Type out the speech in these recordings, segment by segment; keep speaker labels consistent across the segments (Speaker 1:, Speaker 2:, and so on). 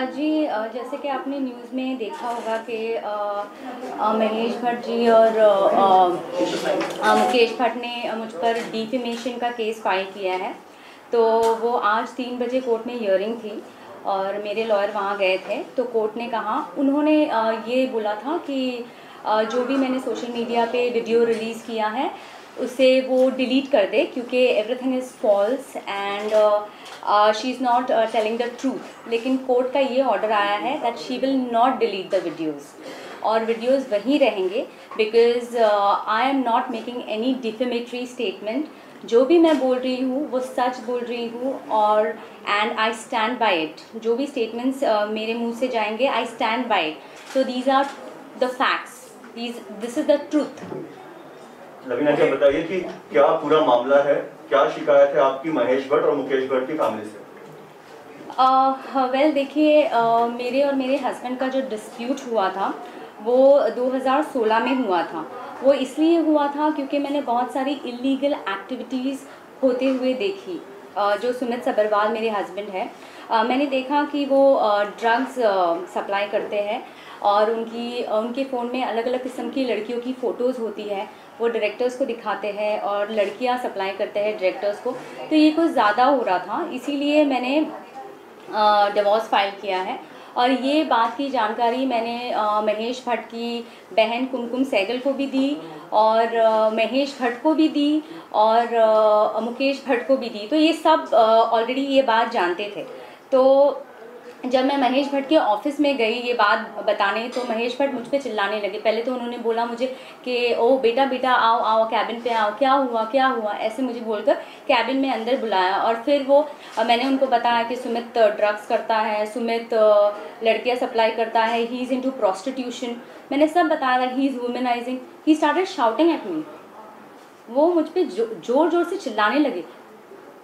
Speaker 1: जी, जैसे कि आपने न्यूज़ में देखा होगा कि महेश भट्ट जी और मुकेश भट्ट ने मुझ पर डिफेमेशन का केस फाइल किया है। तो वो आज 3 बजे कोर्ट में हियरिंग थी और मेरे लॉयर वहाँ गए थे। तो कोर्ट ने कहा, उन्होंने ये बोला था कि जो भी मैंने सोशल मीडिया पे वीडियो रिलीज़ किया है उसे वो डिलीट कर दे, क्योंकि everything is false and she is not telling the truth. लेकिन कोर्ट का ये ऑर्डर आया है that she will not delete the videos, और वीडियोज़ वहीं रहेंगे, because I am not making any defamatory statement. जो भी मैं बोल रही हूँ वो सच बोल रही हूँ, और and I stand by it. जो भी स्टेटमेंट्स मेरे मुंह से जाएंगे, I stand by it. So these are the facts, this is the truth.
Speaker 2: Lavina ji, बताइए कि क्या पूरा मामला है, क्या शिकायत है आपकी महेश भट्ट और मुकेश भट्ट की फैमिली से?
Speaker 1: वेल देखिए, मेरे और मेरे हस्बैंड का जो डिस्प्यूट हुआ था वो 2016 में हुआ था। वो इसलिए हुआ था क्योंकि मैंने बहुत सारी इलीगल एक्टिविटीज़ होते हुए देखी। जो सुमित सब्रवाल मेरे हस्बैंड है, मैंने देखा कि वो ड्रग्स सप्लाई करते हैं, और उनके फ़ोन में अलग अलग किस्म की लड़कियों की फ़ोटोज़ होती है। वो डायरेक्टर्स को दिखाते हैं और लड़कियां सप्लाई करते हैं डायरेक्टर्स को। तो ये कुछ ज़्यादा हो रहा था, इसीलिए मैंने डिवोर्स फाइल किया है। और ये बात की जानकारी मैंने महेश भट्ट की बहन कुमकुम सहगल को भी दी, और महेश भट्ट को भी दी, और मुकेश भट्ट को भी दी। तो ये सब ऑलरेडी ये बात जानते थे। तो जब मैं महेश भट्ट के ऑफिस में गई ये बात बताने, तो महेश भट्ट मुझ पे चिल्लाने लगे। पहले तो उन्होंने बोला मुझे कि ओ बेटा बेटा आओ आओ कैबिन पे आओ, क्या हुआ ऐसे मुझे बोलकर कैबिन में अंदर बुलाया। और फिर वो मैंने उनको बताया कि सुमित ड्रग्स करता है, सुमित लड़कियां सप्लाई करता है, ही इज़ इनटू प्रोस्टिट्यूशन। मैंने सब बताया that he is womanising. He started shouting at me. वो मुझ पर जोर जोर से चिल्लाने लगे।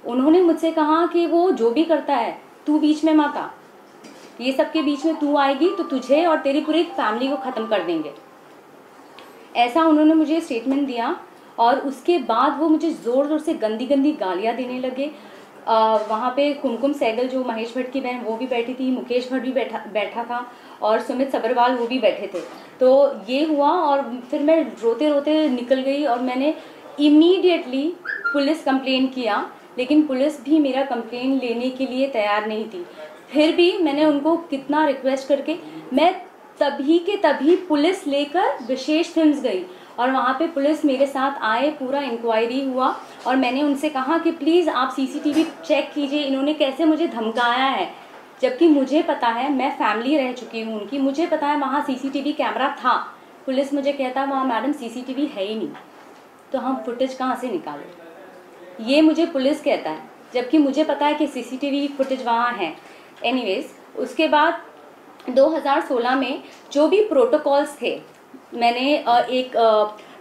Speaker 1: उन्होंने मुझसे कहा कि वो जो भी करता है तू बीच में मत आ, ये सब के बीच में तू आएगी तो तुझे और तेरी पूरी फैमिली को ख़त्म कर देंगे। ऐसा उन्होंने मुझे स्टेटमेंट दिया। और उसके बाद वो मुझे ज़ोर ज़ोर से गंदी गंदी गालियाँ देने लगे। वहाँ पे कुमकुम सहगल जो महेश भट्ट की बहन वो भी बैठी थी, मुकेश भट्ट भी बैठा था, और सुमित सब्रवाल वो भी बैठे थे। तो ये हुआ, और फिर मैं रोते रोते निकल गई और मैंने इमीडिएटली पुलिस कंप्लेन किया। लेकिन पुलिस भी मेरा कंप्लेन लेने के लिए तैयार नहीं थी। फिर भी मैंने उनको कितना रिक्वेस्ट करके मैं तभी के तभी पुलिस लेकर विशेष फिल्म्स गई, और वहाँ पे पुलिस मेरे साथ आए, पूरा इंक्वायरी हुआ। और मैंने उनसे कहा कि प्लीज़ आप सीसीटीवी चेक कीजिए, इन्होंने कैसे मुझे धमकाया है। जबकि मुझे पता है, मैं फैमिली रह चुकी हूँ उनकी, मुझे पता है वहाँ सीसीटीवी कैमरा था। पुलिस मुझे कहता वहाँ मैडम सीसीटीवी है ही नहीं, तो हम फुटेज कहाँ से निकालें। ये मुझे पुलिस कहता है, जबकि मुझे पता है कि सीसीटीवी फुटेज वहाँ है। एनीवेज, उसके बाद 2016 में जो भी प्रोटोकॉल्स थे, मैंने एक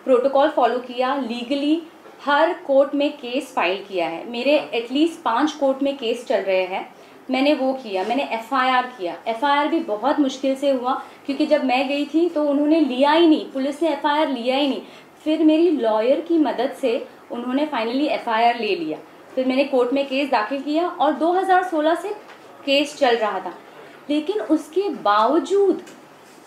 Speaker 1: प्रोटोकॉल फॉलो किया। लीगली हर कोर्ट में केस फाइल किया है। मेरे एटलीस्ट 5 कोर्ट में केस चल रहे हैं। मैंने वो किया, मैंने एफआईआर किया। एफआईआर भी बहुत मुश्किल से हुआ, क्योंकि जब मैं गई थी तो उन्होंने लिया ही नहीं, पुलिस ने एफआईआर लिया ही नहीं। फिर मेरी लॉयर की मदद से उन्होंने फाइनली एफआईआर ले लिया। फिर मैंने कोर्ट में केस दाखिल किया, और 2016 से केस चल रहा था। लेकिन उसके बावजूद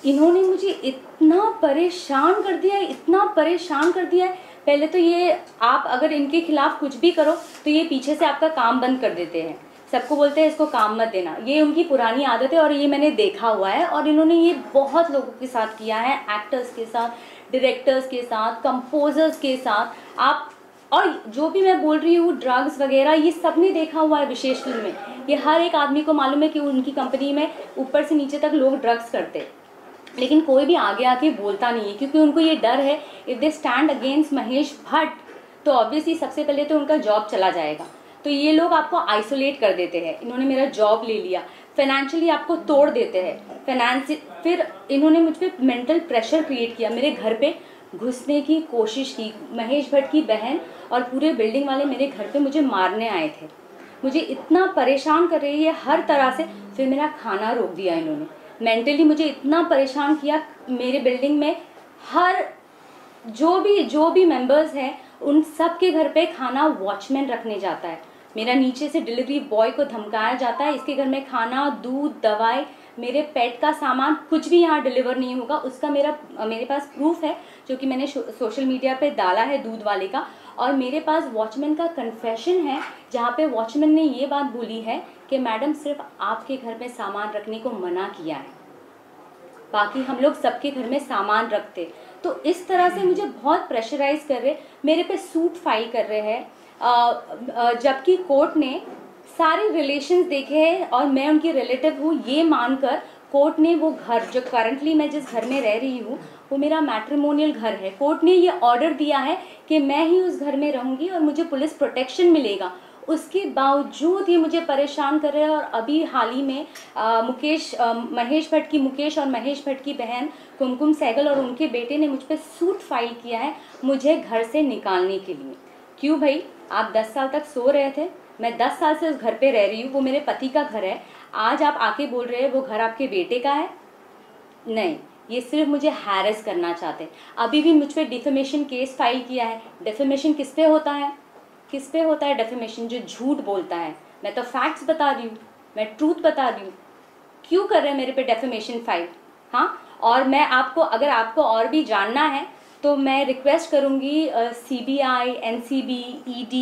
Speaker 1: इन्होंने मुझे इतना परेशान कर दिया है, इतना परेशान कर दिया है। पहले तो ये, आप अगर इनके खिलाफ कुछ भी करो तो ये पीछे से आपका काम बंद कर देते हैं, सबको बोलते हैं इसको काम मत देना। ये उनकी पुरानी आदत है, और ये मैंने देखा हुआ है। और इन्होंने ये बहुत लोगों के साथ किया है, एक्टर्स के साथ, डायरेक्टर्स के साथ, कंपोजर्स के साथ। आप, और जो भी मैं बोल रही हूँ ड्रग्स वगैरह, ये सब ने देखा हुआ है विशेष फिल्म में। ये हर एक आदमी को मालूम है कि उनकी कंपनी में ऊपर से नीचे तक लोग ड्रग्स करते हैं, लेकिन कोई भी आगे आके बोलता नहीं है, क्योंकि उनको ये डर है if they stand against Mahesh Bhatt तो ऑब्वियसली सबसे पहले तो उनका जॉब चला जाएगा। तो ये लोग आपको आइसोलेट कर देते हैं। इन्होंने मेरा जॉब ले लिया, फाइनेंशियली आपको तोड़ देते हैं। फिर इन्होंने मुझ पर मेंटल प्रेशर क्रिएट किया, मेरे घर पे घुसने की कोशिश की। महेश भट्ट की बहन और पूरे बिल्डिंग वाले मेरे घर पे मुझे मारने आए थे। मुझे इतना परेशान कर रही है हर तरह से। फिर मेरा खाना रोक दिया इन्होंने, मेंटली मुझे इतना परेशान किया। मेरे बिल्डिंग में हर जो भी मेंबर्स हैं उन सब के घर पे खाना वॉचमैन रखने जाता है। मेरा नीचे से डिलीवरी बॉय को धमकाया जाता है, इसके घर में खाना, दूध, दवाई, मेरे पेट का सामान कुछ भी यहाँ डिलीवर नहीं होगा। उसका मेरे पास प्रूफ है जो कि मैंने सोशल मीडिया पे डाला है दूध वाले का। और मेरे पास वॉचमैन का कन्फेशन है जहाँ पे वॉचमैन ने ये बात बोली है कि मैडम सिर्फ आपके घर में सामान रखने को मना किया है, बाकी हम लोग सबके घर में सामान रखते। तो इस तरह से मुझे बहुत प्रेशराइज कर रहे, मेरे पे सूट फाइल कर रहे हैं, जबकि कोर्ट ने सारे रिलेशंस देखे हैं और मैं उनकी रिलेटिव हूँ ये मानकर कोर्ट ने वो घर जो करंटली मैं जिस घर में रह रही हूँ वो मेरा मैट्रिमोनियल घर है, कोर्ट ने ये ऑर्डर दिया है कि मैं ही उस घर में रहूँगी और मुझे पुलिस प्रोटेक्शन मिलेगा। उसके बावजूद ये मुझे परेशान कर रहे हैं। और अभी हाल ही में महेश भट्ट की मुकेश और महेश भट्ट की बहन कुमकुम सहगल और उनके बेटे ने मुझ पर सूट फाइल किया है मुझे घर से निकालने के लिए। क्यों भाई, आप 10 साल तक सो रहे थे, मैं 10 साल से उस घर पे रह रही हूँ, वो मेरे पति का घर है, आज आप आके बोल रहे हैं वो घर आपके बेटे का है? नहीं, ये सिर्फ मुझे हैरेस करना चाहते हैं। अभी भी मुझ पर डिफेमेशन केस फाइल किया है। डिफेमेशन किस पे होता है? किस पे होता है डिफेमेशन? जो झूठ बोलता है। मैं तो फैक्ट्स बता रही हूँ, मैं ट्रूथ बता रही हूँ। क्यों कर रहे हैं मेरे पे डिफेमेशन फाइल? हाँ, और मैं आपको, अगर आपको और भी जानना है तो मैं रिक्वेस्ट करूँगी CBI, NCB, ED,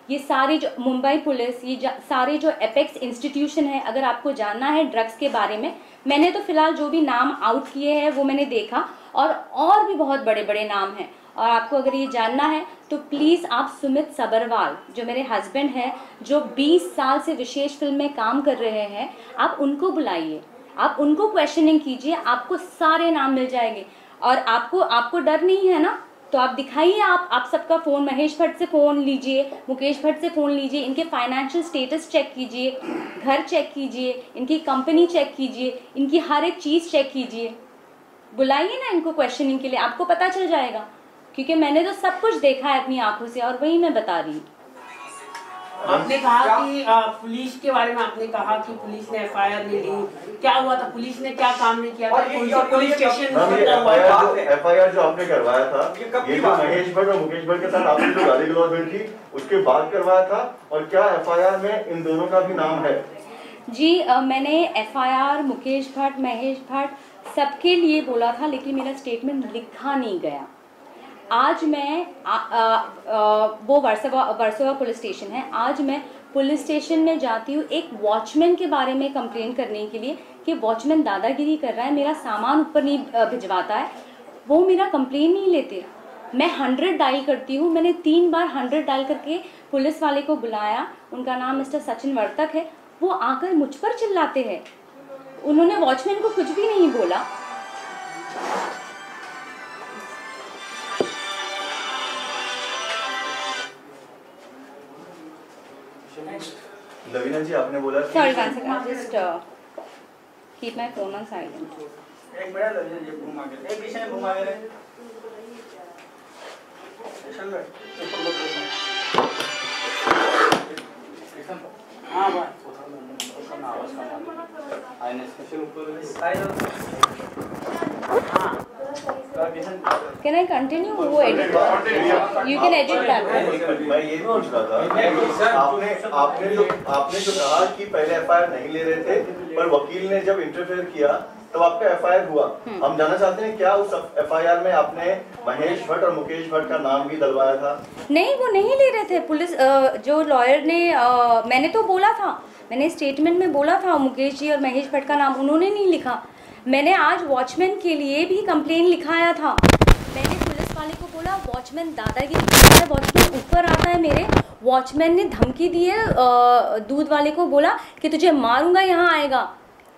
Speaker 1: ये सारी जो मुंबई पुलिस, ये सारे जो एपेक्स इंस्टीट्यूशन है, अगर आपको जानना है ड्रग्स के बारे में, मैंने तो फिलहाल जो भी नाम आउट किए हैं वो मैंने देखा, और भी बहुत बड़े बड़े नाम हैं। और आपको अगर ये जानना है तो प्लीज़ आप सुमित सबरवाल जो मेरे हस्बैंड हैं, जो 20 साल से विशेष फिल्म में काम कर रहे हैं, आप उनको बुलाइए, आप उनको क्वेश्चनिंग कीजिए, आपको सारे नाम मिल जाएंगे। और आपको डर नहीं है ना, तो आप दिखाइए, आप सबका फ़ोन, महेश भट्ट से फ़ोन लीजिए, मुकेश भट्ट से फ़ोन लीजिए, इनके फाइनेंशियल स्टेटस चेक कीजिए, घर चेक कीजिए, इनकी कंपनी चेक कीजिए, इनकी हर एक चीज़ चेक कीजिए। बुलाइए ना इनको क्वेश्चनिंग के लिए, आपको पता चल जाएगा, क्योंकि मैंने तो सब कुछ देखा है अपनी आंखों से और वही मैं बता रही हूँ।
Speaker 3: आपने कहा कि पुलिस के बारे में आपने कहा कि पुलिस ने FIR नहीं ली, क्या हुआ था? पुलिस ने क्या काम नहीं किया था? पुलिस स्टेशन
Speaker 2: FIR जो आपने करवाया था, ये जो महेश भट्ट और मुकेश भट्ट के साथ आपने जो गाली गलौज हुई थी उसके बाद करवाया था, और क्या FIR में इन दोनों का भी नाम है?
Speaker 1: जी, मैंने FIR मुकेश भट्ट, महेश भट्ट सबके लिए बोला था, लेकिन मेरा स्टेटमेंट लिखा नहीं गया। आज मैं वो वर्सोवा पुलिस स्टेशन है, आज मैं पुलिस स्टेशन में जाती हूँ एक वॉचमैन के बारे में कंप्लेन करने के लिए कि वॉचमैन दादागिरी कर रहा है, मेरा सामान ऊपर नहीं भिजवाता है। वो मेरा कंप्लेन नहीं लेते। मैं 100 डायल करती हूँ, मैंने 3 बार 100 डायल करके पुलिस वाले को बुलाया, उनका नाम मिस्टर सचिन वर्तक है, वो आकर मुझ पर चिल्लाते हैं। उन्होंने वॉचमैन को कुछ भी नहीं बोला।
Speaker 2: लवीना जी, आपने बोला
Speaker 1: sorry, one second, just keep my phone on silent.
Speaker 4: एक मिनट लवीना जी, घूम आगे एक पीछे घूम आगे रे स्टेशन में ऊपर लो। हां बस उसका नाम आवाज का आईने स्पेशल ऊपर हां
Speaker 1: Can I continue? वो edit, you can edit that.
Speaker 2: मैं ये पूछ रहा था, आपने जो कहा कि पहले FIR नहीं ले रहे थे, पर वकील ने जब इंटरफेयर किया तब आपका FIR हुआ। हम जानना चाहते हैं क्या उस FIR में आपने महेश भट्ट और मुकेश भट्ट का नाम भी डलवाया था?
Speaker 1: नहीं, वो नहीं ले रहे थे। पुलिस जो लॉयर ने, मैंने तो बोला था, मैंने स्टेटमेंट में बोला था मुकेश जी और महेश भट्ट का नाम उन्होंने नहीं लिखा। मैंने आज वॉचमैन के लिए भी कंप्लेन लिखाया था। मैंने पुलिस वाले को बोला वॉचमैन दादागिरी करता है, वॉचमैन ऊपर आता है मेरे, वॉचमैन ने धमकी दी है, दूध वाले को बोला कि तुझे मारूंगा, यहाँ आएगा,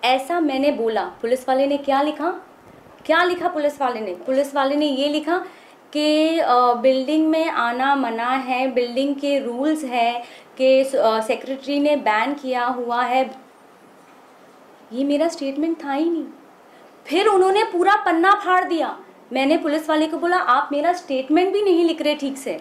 Speaker 1: ऐसा मैंने बोला। पुलिस वाले ने क्या लिखा? क्या लिखा पुलिस वाले ने? पुलिस वाले ने ये लिखा कि बिल्डिंग में आना मना है, बिल्डिंग के रूल्स है कि सेक्रेटरी ने बैन किया हुआ है। ये मेरा स्टेटमेंट था ही नहीं। फिर उन्होंने पूरा पन्ना फाड़ दिया। मैंने पुलिस वाले को बोला आप मेरा स्टेटमेंट भी नहीं लिख रहे ठीक से,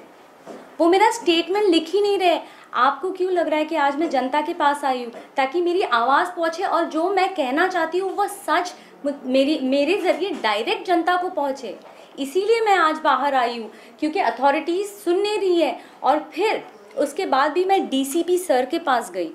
Speaker 1: वो मेरा स्टेटमेंट लिख ही नहीं रहे। आपको क्यों लग रहा है कि आज मैं जनता के पास आई हूँ ताकि मेरी आवाज़ पहुँचे और जो मैं कहना चाहती हूँ वो सच मेरे ज़रिए डायरेक्ट जनता को पहुँचे? इसीलिए मैं आज बाहर आई हूँ, क्योंकि अथॉरिटीज़ सुन नहीं रही है। और फिर उसके बाद भी मैं डीसीपी सर के पास गई,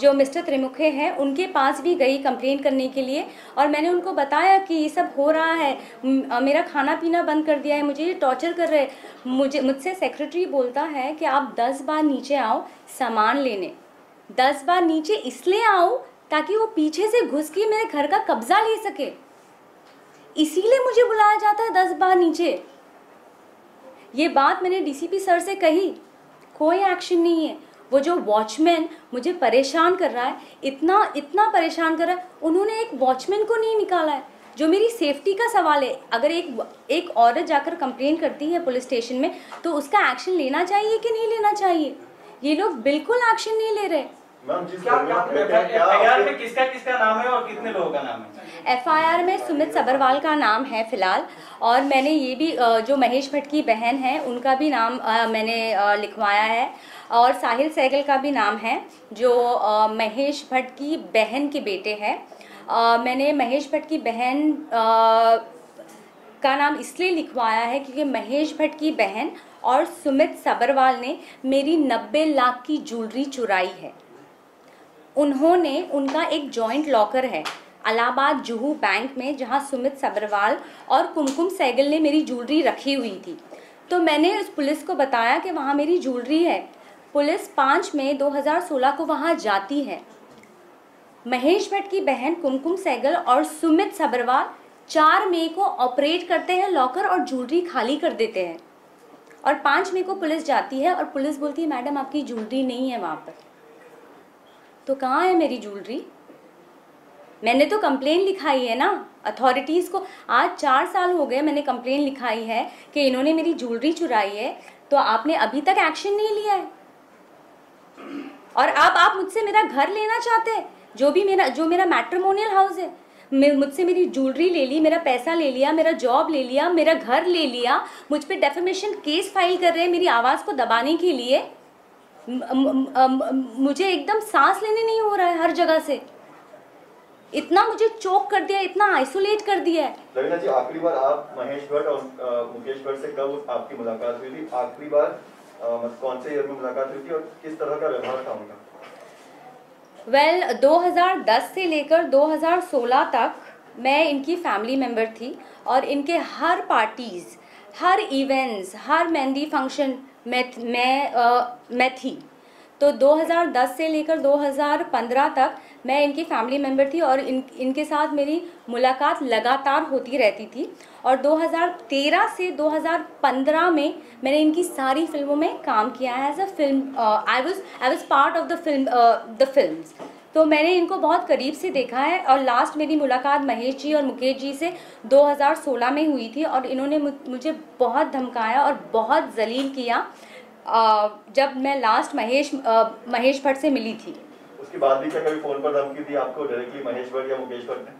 Speaker 1: जो मिस्टर त्रिमुखे हैं उनके पास भी गई कंप्लेंट करने के लिए, और मैंने उनको बताया कि ये सब हो रहा है, मेरा खाना पीना बंद कर दिया है, मुझे ये टॉर्चर कर रहे हैं। मुझसे सेक्रेटरी बोलता है कि आप 10 बार नीचे आओ सामान लेने, 10 बार नीचे इसलिए आओ ताकि वो पीछे से घुस के मेरे घर का कब्जा ले सके, इसीलिए मुझे बुलाया जाता है 10 बार नीचे। ये बात मैंने डीसीपी सर से कही, कोई एक्शन नहीं है। वो जो वॉचमैन मुझे परेशान कर रहा है, इतना परेशान कर रहा है, उन्होंने एक वॉचमैन को नहीं निकाला है। जो मेरी सेफ्टी का सवाल है, अगर एक औरत जाकर कंप्लेन करती है पुलिस स्टेशन में तो उसका एक्शन लेना चाहिए कि नहीं लेना चाहिए? ये लोग बिल्कुल एक्शन नहीं ले रहे।
Speaker 4: एफआईआर में किसका नाम है और कितने लोगों का नाम है?
Speaker 1: एफआईआर में सुमित सब्रवाल का नाम है फिलहाल, और मैंने ये भी जो महेश भट्ट की बहन है उनका भी नाम मैंने लिखवाया है, और साहिल सहगल का भी नाम है जो महेश भट्ट की बहन के बेटे हैं। मैंने महेश भट्ट की बहन का नाम इसलिए लिखवाया है क्योंकि महेश भट्ट की बहन और सुमित सब्रवाल ने मेरी 90 लाख की ज्वेलरी चुराई है। उन्होंने, उनका एक जॉइंट लॉकर है इलाहाबाद जुहू बैंक में, जहां सुमित सब्रवाल और कुमकुम सहगल ने मेरी ज्वेलरी रखी हुई थी। तो मैंने उस पुलिस को बताया कि वहां मेरी ज्वेलरी है। पुलिस 5 मई 2016 को वहां जाती है। महेश भट्ट की बहन कुमकुम सहगल और सुमित सब्रवाल 4 मई को ऑपरेट करते हैं लॉकर और ज्वेलरी खाली कर देते हैं, और 5 मई को पुलिस जाती है और पुलिस बोलती है मैडम आपकी ज्वेलरी नहीं है वहाँ पर। तो कहाँ है मेरी ज्वेलरी? मैंने तो कंप्लेन लिखाई है ना अथॉरिटीज़ को। आज 4 साल हो गए मैंने कंप्लेन लिखाई है कि इन्होंने मेरी ज्वेलरी चुराई है, तो आपने अभी तक एक्शन नहीं लिया है। और अब आप मुझसे मेरा घर लेना चाहते हैं, जो मेरा मैट्रिमोनियल हाउस है। मुझसे मेरी ज्वेलरी ले ली, मेरा पैसा ले लिया, मेरा जॉब ले लिया, मेरा घर ले लिया, मुझ पे डेफेमेशन केस फाइल कर रहे हैं मेरी आवाज़ को दबाने के लिए। मुझे एकदम सांस लेने नहीं हो रहा है हर जगह से। इतना मुझे चोक कर दिया, इतना आइसोलेट कर दिया है।
Speaker 2: रवीना जी, आखिरी बार आप महेश भट्ट और मुकेश भट्ट से कब आपकी मुलाकात हुई थी? आखिरी बार कौन से ईयर में मुलाकात हुई थी और किस तरह का व्यवहार था उनका?
Speaker 1: 2010 से लेकर 2016 तक मैं इनकी फैमिली मेम्बर थी, और इनके हर पार्टीज़, हर इवेंट्स, हर मेहंदी फंक्शन मैं थी। तो 2010 से लेकर 2015 तक मैं इनकी फैमिली मेम्बर थी, और इनके साथ मेरी मुलाकात लगातार होती रहती थी। और 2013 से 2015 में मैंने इनकी सारी फिल्मों में काम किया है as a film. I was part of the films. तो मैंने इनको बहुत करीब से देखा है, और लास्ट मेरी मुलाकात महेश जी और मुकेश जी से 2016 में हुई थी, और इन्होंने मुझे बहुत धमकाया और बहुत जलील किया जब मैं लास्ट महेश भट्ट से मिली थी।
Speaker 2: उसके बाद भी क्या कभी फोन पर धमकी दी आपको डायरेक्टली महेश भट्ट या मुकेश भट्ट ने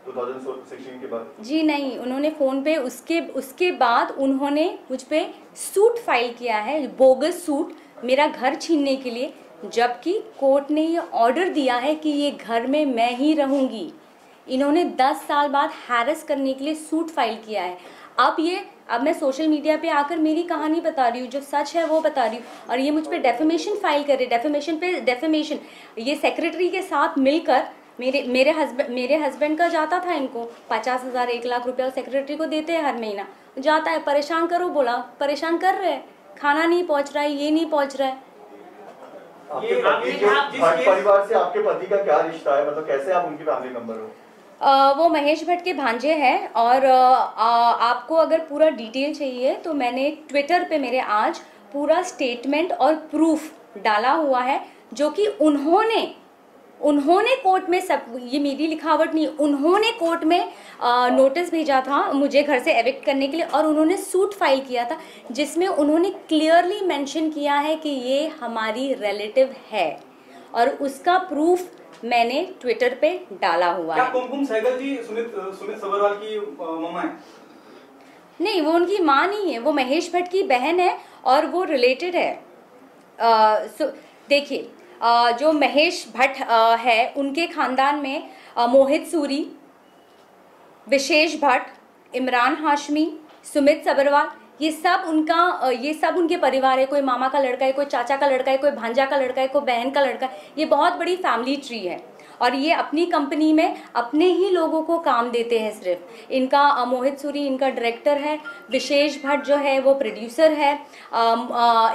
Speaker 2: 2016 के बाद? जी
Speaker 1: नहीं, उन्होंने फ़ोन पे उसके बाद उन्होंने मुझ पे सूट फाइल किया है, बोगस सूट, मेरा घर छीनने के लिए, जबकि कोर्ट ने ये ऑर्डर दिया है कि ये घर में मैं ही रहूँगी। इन्होंने 10 साल बाद हैरेस करने के लिए सूट फाइल किया है। अब मैं सोशल मीडिया पे आकर मेरी कहानी बता रही हूँ, जो सच है वो बता रही हूँ, और ये मुझ पे डेफेमेशन फाइल करे, डेफेमेशन पे डेफेमेशन। ये सेक्रेटरी के साथ मिलकर मेरे हस्बैंड का जाता था, इनको 50,000 1 लाख रुपया सेक्रेटरी को देते हैं हर महीना, जाता है, परेशान करो बोला, परेशान कर रहे हैं, खाना नहीं पहुँच रहा है, ये नहीं पहुँच रहा है।
Speaker 2: परिवार से आपके पति का क्या रिश्ता है, मतलब कैसे आप उनकी फैमिली मेंबर हो?
Speaker 1: वो महेश भट्ट के भांजे हैं, और आपको अगर पूरा डिटेल चाहिए तो मैंने ट्विटर पे मेरे आज पूरा स्टेटमेंट और प्रूफ डाला हुआ है, जो कि उन्होंने कोर्ट में, सब ये मेरी लिखावट नहीं, उन्होंने कोर्ट में नोटिस भेजा था मुझे घर से एविक्ट करने के लिए, और उन्होंने सूट फाइल किया था जिसमें उन्होंने क्लियरली मेंशन किया है कि ये हमारी रिलेटिव है, और उसका प्रूफ मैंने ट्विटर पे डाला हुआ है।
Speaker 4: क्या कुमकुम सहगल जी सुमित सब्रवाल की मम्मा है?
Speaker 1: नहीं, वो उनकी माँ नहीं है, वो महेश भट्ट की बहन है, और वो रिलेटेड है। देखिए, जो महेश भट्ट है उनके खानदान में मोहित सूरी, विशेष भट्ट, इमरान हाशमी, सुमित सब्रवाल, ये सब उनके परिवार है, कोई मामा का लड़का है, कोई चाचा का लड़का है, कोई भांजा का लड़का है, कोई बहन का लड़का है। ये बहुत बड़ी फैमिली ट्री है और ये अपनी कंपनी में अपने ही लोगों को काम देते हैं सिर्फ। इनका मोहित सूरी इनका डायरेक्टर है, विशेष भट्ट जो है वो प्रोड्यूसर है,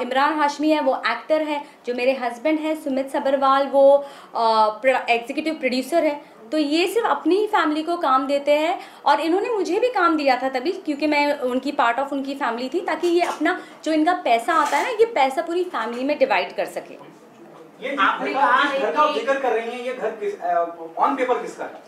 Speaker 1: इमरान हाशमी है वो एक्टर है, जो मेरे हस्बैंड हैं सुमित सबरवाल वो एग्जीक्यूटिव प्रोड्यूसर है। तो ये सिर्फ अपनी ही फैमिली को काम देते हैं और इन्होंने मुझे भी काम दिया था तभी, क्योंकि मैं उनकी पार्ट ऑफ उनकी फैमिली थी, ताकि ये अपना जो इनका पैसा आता है ना, ये पैसा पूरी फैमिली में डिवाइड कर सके।
Speaker 4: ये आपने कहा घर का जिक्र कर रही हैं, ये घर किस ऑन पेपर किसका है?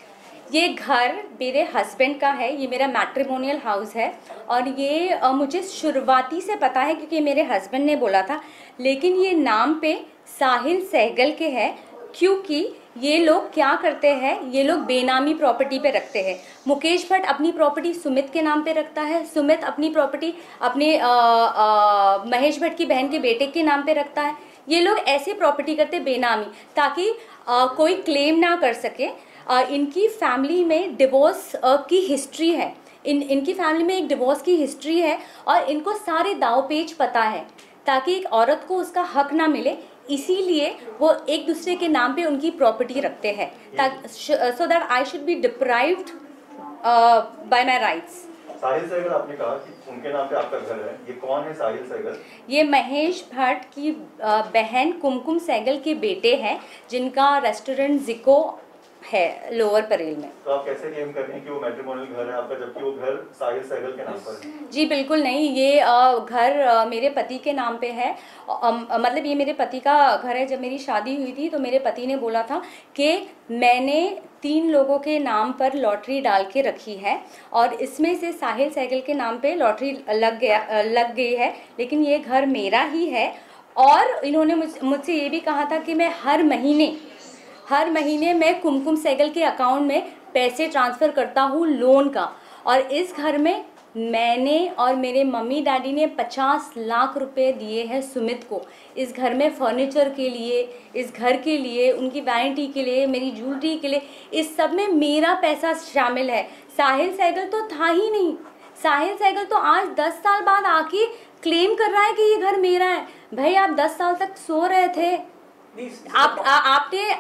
Speaker 1: ये घर मेरे हस्बैंड का है, ये मेरा मैट्रिमोनियल हाउस है और ये मुझे शुरुआती से पता है क्योंकि मेरे हस्बैंड ने बोला था, लेकिन ये नाम पे साहिल सहगल के है क्योंकि ये लोग क्या करते हैं, ये लोग बेनामी प्रॉपर्टी पे रखते हैं। मुकेश भट्ट अपनी प्रॉपर्टी सुमित के नाम पे रखता है, सुमित अपनी प्रॉपर्टी अपने महेश भट्ट की बहन के बेटे के नाम पे रखता है। ये लोग ऐसे प्रॉपर्टी करते बेनामी ताकि कोई क्लेम ना कर सके। इनकी फैमिली में डिवोर्स की हिस्ट्री है, इनकी फैमिली में एक डिवोर्स की हिस्ट्री है और इनको सारे दाव पेच पता है ताकि एक औरत को उसका हक ना मिले, इसीलिए वो एक दूसरे के नाम पे उनकी प्रॉपर्टी रखते हैं so that I should be deprived by my rights.
Speaker 2: Sahil Sehgal आपने कहा कि उनके नाम पे आपका घर है, ये कौन है साहिल सहगल?
Speaker 1: ये महेश भट्ट की बहन कुमकुम सहगल के बेटे हैं जिनका रेस्टोरेंट जिको है लोअर परेल में।
Speaker 2: तो आप कैसे क्लेम कर रहे हैं कि वो मैट्रिमोनियल घर है आपका, जबकि वो घर साहिल सहगल के नाम पर है?
Speaker 1: जी बिल्कुल नहीं, ये घर मेरे पति के नाम पे है। मतलब ये मेरे पति का घर है। जब मेरी शादी हुई थी तो मेरे पति ने बोला था कि मैंने 3 लोगों के नाम पर लॉटरी डाल के रखी है और इसमें से साहिल सहगल के नाम पे लॉटरी लग गई है, लेकिन ये घर मेरा ही है। और इन्होंने मुझसे ये भी कहा था कि मैं हर महीने मैं कुमकुम सहगल के अकाउंट में पैसे ट्रांसफ़र करता हूँ लोन का। और इस घर में मैंने और मेरे मम्मी डैडी ने 50 लाख रुपए दिए हैं सुमित को, इस घर में फर्नीचर के लिए, इस घर के लिए, उनकी वैनिटी के लिए, मेरी ज्वेलरी के लिए, इस सब में मेरा पैसा शामिल है। साहिल सहगल तो था ही नहीं। साहिल सहगल तो आज 10 साल बाद आके क्लेम कर रहा है कि ये घर मेरा है। भाई आप 10 साल तक सो रहे थे।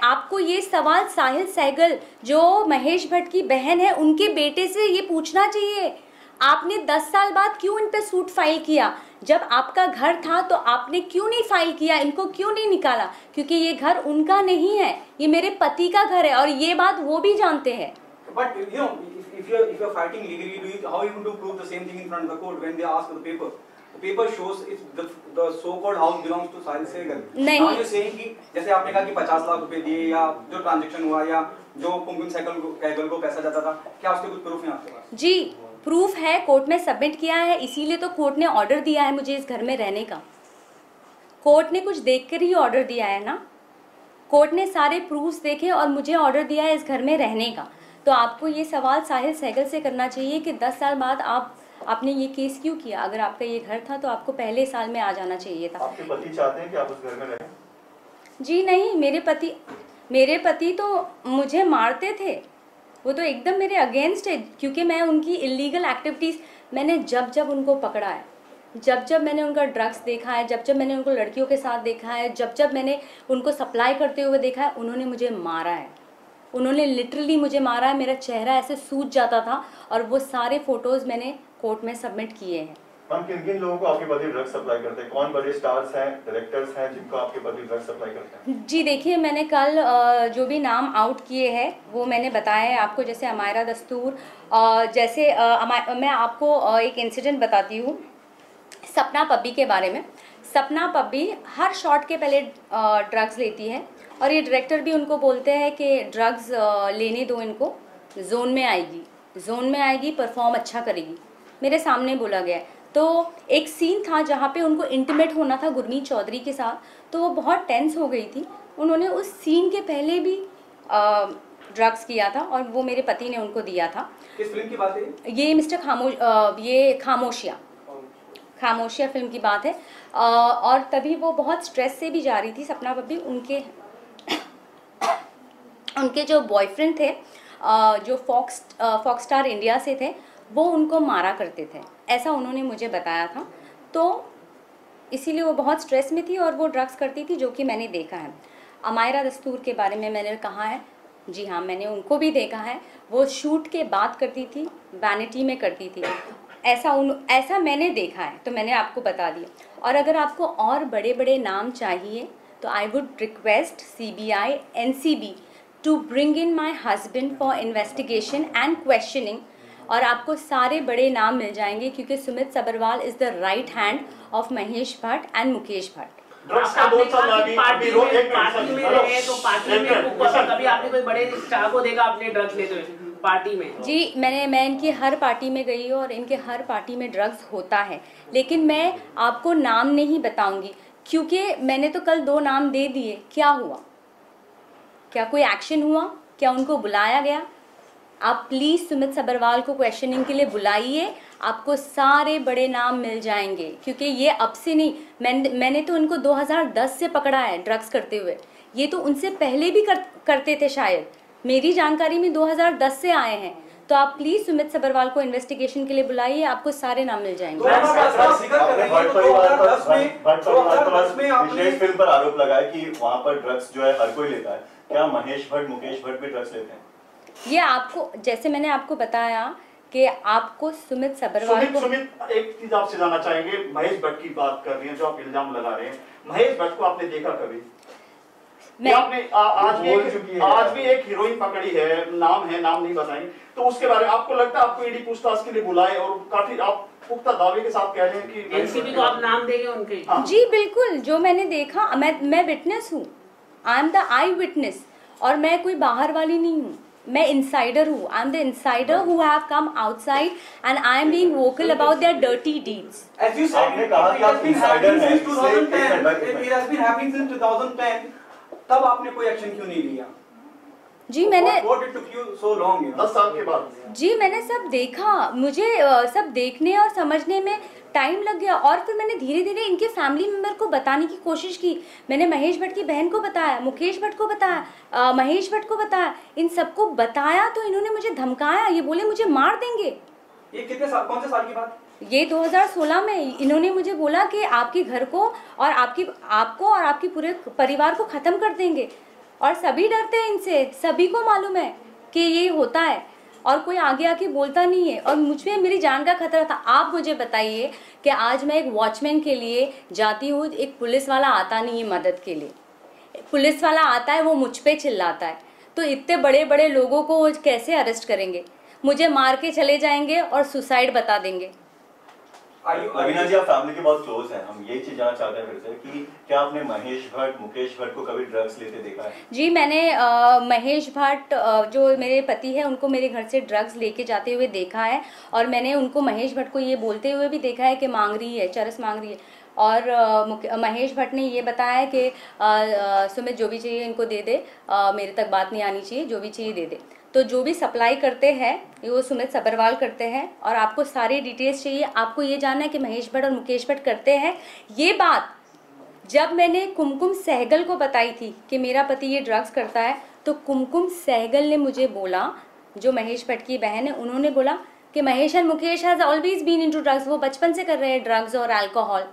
Speaker 1: आपको ये सवाल साहिल सहगल जो महेश भट्ट की बहन है उनके बेटे से ये पूछना चाहिए। आपने 10 साल बाद क्यों इन पे सूट फाइल किया? जब आपका घर था तो आपने क्यों नहीं फाइल किया, इनको क्यों नहीं निकाला? क्योंकि ये घर उनका नहीं है, ये मेरे पति का घर है और ये बात वो भी जानते हैं।
Speaker 4: But you know, if you're fighting legally, how are you going to prove the same thing in front of the court when they ask for the paper? The paper shows it's the so-called house belongs to Sahil Sehgal.
Speaker 1: नहीं।
Speaker 4: Now you're saying कि जैसे आपने कहा कि 50 लाख रुपए दिए या जो ट्रांजैक्शन हुआ या जो कुमकुम सहगल को पैसा जाता था, क्या उसके कुछ प्रूफ है आपके पास?
Speaker 1: जी प्रूफ है, कोर्ट में सबमिट किया है, इसीलिए तो कोर्ट ने ऑर्डर दिया है मुझे इस घर में रहने का। कोर्ट ने कुछ देख कर ही ऑर्डर दिया है ना, कोर्ट ने सारे प्रूफ्स देखे और मुझे ऑर्डर दिया है इस घर में रहने का। तो आपको ये सवाल साहिल सहगल से करना चाहिए कि 10 साल बाद आपने ये केस क्यों किया? अगर आपका ये घर था तो आपको पहले साल में आ जाना चाहिए था।
Speaker 2: आपके पति चाहते हैं कि आप उस घर में रहें?
Speaker 1: जी नहीं, मेरे पति तो मुझे मारते थे, वो तो एकदम मेरे अगेंस्ट है, क्योंकि मैं उनकी इलीगल एक्टिविटीज़ मैंने जब उनको पकड़ा है, जब मैंने उनका ड्रग्स देखा है, जब मैंने उनको लड़कियों के साथ देखा है, जब मैंने उनको सप्लाई करते हुए देखा है, उन्होंने मुझे मारा है। उन्होंने लिटरली मुझे मारा है, मेरा चेहरा ऐसे सूज जाता था और वो सारे फोटोज़ मैंने कोर्ट में सबमिट किए हैं।
Speaker 2: मैम किन लोगों को आपके पति ड्रग्स सप्लाई करते हैं? कौन बड़े स्टार्स हैं, डायरेक्टर्स हैं जिनको आपके पति ड्रग्स सप्लाई करते हैं?
Speaker 1: जी देखिए, मैंने कल जो भी नाम आउट किए हैं वो मैंने बताया है आपको, जैसे अमायरा दस्तूर, जैसे मैं आपको एक इंसिडेंट बताती हूँ सपना पब्बी के बारे में। सपना पब्बी हर शॉट के पहले ड्रग्स लेती है और ये डायरेक्टर भी उनको बोलते हैं कि ड्रग्स लेने दो इनको, जोन में आएगी, परफॉर्म अच्छा करेगी। मेरे सामने बोला गया। तो एक सीन था जहाँ पे उनको इंटीमेट होना था गुरमीत चौधरी के साथ, तो वो बहुत टेंस हो गई थी। उन्होंने उस सीन के पहले भी ड्रग्स किया था और वो मेरे पति ने उनको दिया था।
Speaker 4: किस फिल्म की बात है
Speaker 1: ये? ये खामोशिया फिल्म की बात है। और तभी वो बहुत स्ट्रेस से भी जा रही थी सपना पब्बी। उनके जो बॉयफ्रेंड थे जो फॉक्स स्टार इंडिया से थे, वो उनको मारा करते थे। ऐसा उन्होंने मुझे बताया था। तो इसीलिए वो बहुत स्ट्रेस में थी और वो ड्रग्स करती थी, जो कि मैंने देखा है। अमायरा दस्तूर के बारे में मैंने कहा है, जी हाँ, मैंने उनको भी देखा है। वो शूट के बाद करती थी, वैनिटी में करती थी, ऐसा मैंने देखा है, तो मैंने आपको बता दिया। और अगर आपको और बड़े बड़े नाम चाहिए तो I would request CBI NCB to bring in my husband for investigation and questioning, और आपको सारे बड़े नाम मिल जाएंगे, क्योंकि Sumit Sabharwal is the right hand of Mahesh Bhatt and Mukesh Bhatt.
Speaker 5: Drugs का दो साल लगी,
Speaker 3: पार्टी में रहे तो पार्टी में कभी आपने कोई बड़े स्टार को देखा अपने ड्रग्स लेते हुए पार्टी में?
Speaker 1: जी, मैं इनकी हर पार्टी में गई हूँ और इनके हर पार्टी में ड्रग्स होता है, लेकिन मैं आपको नाम नहीं बताऊंगी, क्योंकि मैंने तो कल 2 नाम दे दिए। क्या हुआ? क्या कोई एक्शन हुआ? क्या उनको बुलाया गया? आप प्लीज़ सुमित सब्रवाल को क्वेश्चनिंग के लिए बुलाइए, आपको सारे बड़े नाम मिल जाएंगे, क्योंकि ये अब से नहीं, मैंने तो उनको 2010 से पकड़ा है ड्रग्स करते हुए। ये तो उनसे पहले भी करते थे शायद, मेरी जानकारी में 2010 से आए हैं। तो आप प्लीज़ सुमित सब्रवाल को इन्वेस्टिगेशन के लिए बुलाइए, आपको सारे नाम मिल जाएंगे।
Speaker 2: विशेष फिल्म पर आरोप लगाया कि वहाँ पर ड्रग्स जो है हर कोई लेता है, क्या महेश भट्ट मुकेश भट्ट भी ड्रग्स लेते हैं?
Speaker 1: ये आपको, जैसे मैंने आपको बताया कि आपको सुमित सब्रवाल को,
Speaker 5: सुमित एक चीज आपसे जानना चाहेंगे, महेश भट्ट की बात कर रही हैं जो आप इल्जाम लगा रहे हैं, महेश भट्ट को आपने देखा कभी? आपने आज भी एक हीरोइन पकड़ी है, नाम नहीं बताएंगे, तो उसके बारे में आपको लगता है आपको ईडी पूछताछ के लिए बुलाए और काफी आप पुख्ता दावे के साथ कह रहे हैं कि
Speaker 3: एनसीबी को आप नाम देंगे उनके?
Speaker 1: जी बिल्कुल, जो मैंने देखा, मैं विटनेस हूँ, I am the I witness, और मैं कोई बाहर वाली नहीं हूँ, मैं इंसाइडर हूँ। I am the insider who have come outside and I am being vocal about their dirty deeds.
Speaker 2: आपने कहा कि आप इंसाइडर हैं,
Speaker 4: it has been happening since 2010, तब आपने कोई एक्शन क्यों नहीं लिया?
Speaker 1: जी मैंने,
Speaker 4: What it took you so long, you know?
Speaker 5: 10 साल के बाद
Speaker 1: जी मैंने सब देखा, मुझे सब देखने और समझने में टाइम लग गया, और फिर मैंने धीरे धीरे इनके फैमिली मेम्बर को बताने की कोशिश की। मैंने महेश भट्ट की बहन को बताया, मुकेश भट्ट को बताया, महेश भट्ट को बताया, इन सबको बताया, तो इन्होंने मुझे धमकाया, ये बोले मुझे मार देंगे।
Speaker 4: ये कितने साल, कौन से साल की बात?
Speaker 1: ये 2016 में इन्होंने मुझे बोला कि आपके घर को और आपको और आपके पूरे परिवार को ख़त्म कर देंगे, और सभी डरते हैं इनसे, सभी को मालूम है कि ये होता है, और कोई आगे आके बोलता नहीं है, और मुझ पे मेरी जान का खतरा था। आप मुझे बताइए कि आज मैं एक वॉचमैन के लिए जाती हूँ, एक पुलिस वाला आता नहीं है मदद के लिए, पुलिस वाला आता है वो मुझ पे चिल्लाता है, तो इतने बड़े बड़े लोगों को वो कैसे अरेस्ट करेंगे? मुझे मार के चले जाएंगे और सुसाइड बता देंगे।
Speaker 2: लवीना जी, आप फैमिली के बहुत क्लोज हैं, हम ये चीज जानना चाहते हैं फिर से कि क्या आपने महेश भट्ट मुकेश भट्ट को कभी ड्रग्स लेते देखा है?
Speaker 1: जी मैंने महेश भट्ट जो मेरे पति है उनको मेरे घर से ड्रग्स लेके जाते हुए देखा है, और मैंने उनको महेश भट्ट को ये बोलते हुए भी देखा है कि मांग रही है, चरस मांग रही है, और महेश भट्ट ने ये बताया कि सुमित जो भी चाहिए इनको दे दे, मेरे तक बात नहीं आनी चाहिए, जो भी चाहिए दे दे। तो जो भी सप्लाई करते हैं वो सुमित सब्रवाल करते हैं, और आपको सारी डिटेल्स चाहिए, आपको ये जानना है कि महेश भट्ट और मुकेश भट्ट करते हैं। ये बात जब मैंने कुमकुम सहगल को बताई थी कि मेरा पति ये ड्रग्स करता है, तो कुमकुम सहगल ने मुझे बोला, जो महेश भट्ट की बहन है, उन्होंने बोला कि Mahesh and Mukesh has always been into drugs, वो बचपन से कर रहे हैं ड्रग्स और अल्कोहल,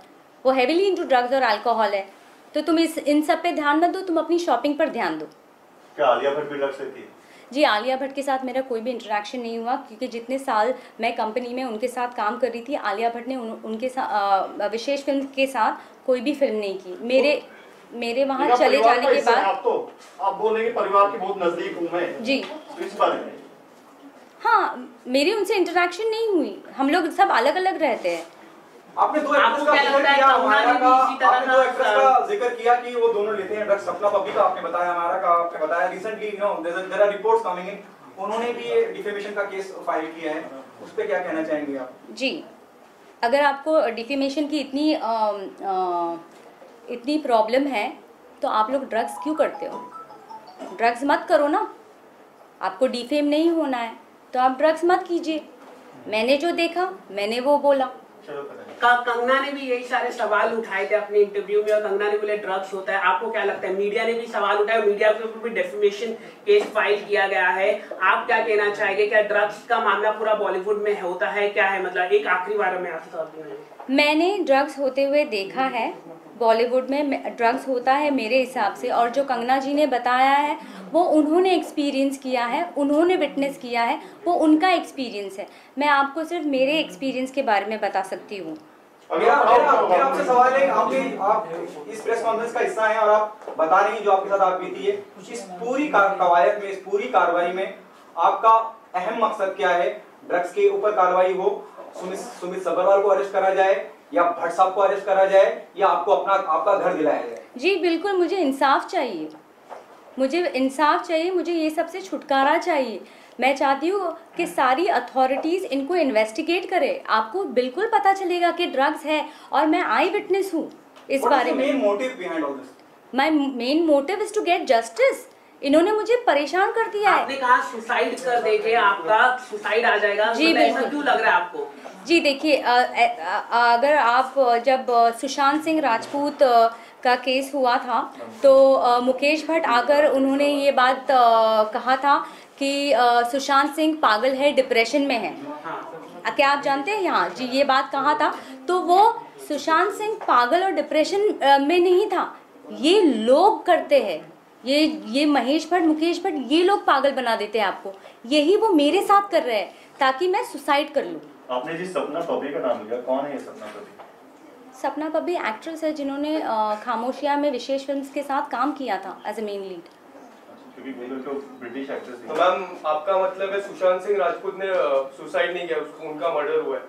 Speaker 1: वो हैविली इनटू ड्रग्स और अल्कोहल है, तो तुम इन सब पे ध्यान मत दो, तुम अपनी शॉपिंग पर ध्यान दो।
Speaker 2: क्या आलिया भट्ट भी ड्रग्स लेती है?
Speaker 1: जी आलिया भट्ट के साथ मेरा कोई भी इंटरेक्शन नहीं हुआ, क्योंकि जितने साल मैं कंपनी में उनके साथ काम कर रही थी, आलिया भट्ट ने उनके साथ विशेष फिल्म के साथ कोई भी फिल्म नहीं की। मेरे वहाँ चले जाने के बाद
Speaker 5: आप बोलेंगे परिवार के बहुत नजदीक हूँ मैं
Speaker 1: जी,
Speaker 5: इस बारे में
Speaker 1: हाँ मेरी उनसे इंटरेक्शन नहीं हुई, हम लोग सब अलग अलग रहते हैं।
Speaker 4: आपने दो एक्ट्रेस का जिक्र किया कि वो दोनों लेते हैं ड्रग्स, सपना पब्बी का आपने बताया, हमारा का आपने बताया, recently you know there are reports coming in, उन्होंने भी ये डिफेमेशन का केस फाइल किया है, उस पे क्या कहना चाहेंगे आप?
Speaker 1: जी, अगर आपको डिफेमेशन की इतनी प्रॉब्लम है तो आप लोग ड्रग्स क्यों करते हो? ड्रग्स मत करो ना, आपको डिफेम नहीं होना है तो आप ड्रग्स मत कीजिए। मैंने जो देखा मैंने वो बोला,
Speaker 3: कंगना ने भी यही सारे सवाल उठाए थे अपने इंटरव्यू में, और कंगना ने बोले ड्रग्स होता है। आपको क्या लगता है? मीडिया ने भी सवाल उठाए, मीडिया के ऊपर भी डेफेमेशन केस फाइल किया गया है। आप क्या कहना चाहेंगे? क्या ड्रग्स का मामला पूरा बॉलीवुड में होता है? क्या है मतलब, एक आखिरी बार में आपसे
Speaker 1: मैंने ड्रग्स होते हुए देखा है, बॉलीवुड में ड्रग्स होता है मेरे हिसाब से, और जो कंगना जी ने बताया है वो उन्होंने एक्सपीरियंस किया है, उन्होंने विटनेस किया है, वो उनका एक्सपीरियंस है। मैं आपको सिर्फ मेरे एक्सपीरियंस के बारे में बता सकती हूँ।
Speaker 4: आपसे सवाल है, आप इस प्रेस कॉन्फ्रेंस का हिस्सा हैं और आप बता रही हैं जो आपके साथ आप बीती है। इस पूरी कवायद में, इस पूरी कार्रवाई में आपका अहम मकसद क्या है? ड्रग्स के ऊपर कार्रवाई हो, सुमित सब्बरवाल को अरेस्ट करा जाए या भट्ट साहब को अरेस्ट करा जाए, या आपको आपका घर दिलाया जाए? जी
Speaker 1: बिल्कुल, मुझे इंसाफ चाहिए, मुझे इंसाफ चाहिए, मुझे ये सबसे छुटकारा चाहिए। मैं चाहती हूँ कि सारी अथॉरिटीज़ इनको इन्वेस्टिगेट करे। आपको बिल्कुल पता चलेगा कि ड्रग्स है, और मैं आई विटनेस हूँ इस बारे में। My main motive is to get justice. इन्होंने मुझे परेशान कर दिया है।
Speaker 3: आपने कहा सुसाइड कर देंगे, आपका सुसाइड आ जाएगा।
Speaker 1: जी बिल्कुल।
Speaker 3: क्यों लग रहा है आपको?
Speaker 1: जी देखिए, अगर आप जब सुशांत सिंह राजपूत का केस हुआ था तो मुकेश भट्ट आकर उन्होंने ये बात कहा था कि सुशांत सिंह पागल है, डिप्रेशन में है। क्या आप जानते हैं? यहाँ जी ये बात कहा था। तो वो सुशांत सिंह पागल और डिप्रेशन में नहीं था, ये लोग करते हैं, ये महेश भट्ट, मुकेश भट्ट, ये लोग पागल बना देते हैं आपको। यही वो मेरे साथ कर रहे हैं ताकि मैं सुसाइड कर लूँ।
Speaker 2: आपने जिस सपना पब्बी का नाम लिया, कौन है ये सपना पब्बी?
Speaker 1: सपना पब्बी एक्ट्रेस है जिन्होंने खामोशिया में विशेष फिल्म्स के साथ काम किया था as a main lead.
Speaker 2: British actress
Speaker 6: तो मैम आपका मतलब है सुशांत सिंह राजपूत ने सुसाइड नहीं किया, उनका मर्डर हुआ है?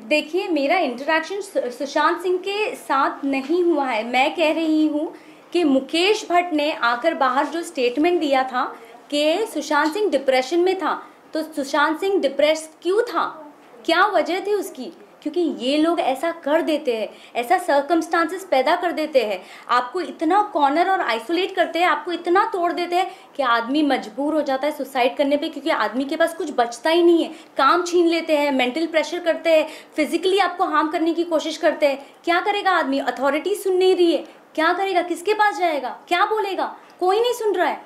Speaker 1: देखिए, मेरा इंटरेक्शन सुशांत सिंह के साथ नहीं हुआ है। मैं कह रही हूँ कि मुकेश भट्ट ने आकर बाहर जो स्टेटमेंट दिया था कि सुशांत सिंह डिप्रेशन में था, तो सुशांत सिंह डिप्रेस क्यों था, क्या वजह थी उसकी? क्योंकि ये लोग ऐसा कर देते हैं, ऐसा सर्कमस्टांसेस पैदा कर देते हैं, आपको इतना कॉर्नर और आइसोलेट करते हैं, आपको इतना तोड़ देते हैं कि आदमी मजबूर हो जाता है सुसाइड करने पे, क्योंकि आदमी के पास कुछ बचता ही नहीं है। काम छीन लेते हैं, मेंटल प्रेशर करते हैं, फिजिकली आपको हार्म करने की कोशिश करते हैं। क्या करेगा आदमी? अथॉरिटी सुन नहीं रही है, क्या करेगा? किसके पास जाएगा? क्या बोलेगा? कोई नहीं सुन रहा है।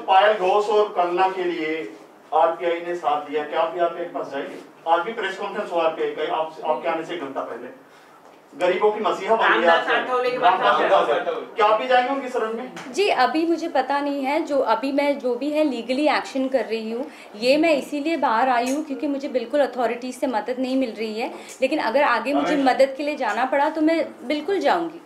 Speaker 5: पायल घोष और कंगना के लिए आरपीआई ने साथ दिया, क्या आप आरपीआई के पास जाएंगे? आज भी प्रेस कॉन्फ्रेंस हुआ आरपीआई का, आपके आने से एक घंटा पहले। गरीबों की मसीहा बन गया, क्या आप भी जाएंगे उनकी शरण में?
Speaker 1: जी अभी मुझे पता नहीं है, मैं जो भी है लीगली एक्शन कर रही हूँ। ये मैं इसीलिए बाहर आई हूँ क्योंकि मुझे बिल्कुल अथॉरिटीज से मदद नहीं मिल रही है, लेकिन अगर आगे मुझे मदद के लिए जाना पड़ा तो मैं बिल्कुल जाऊँगी।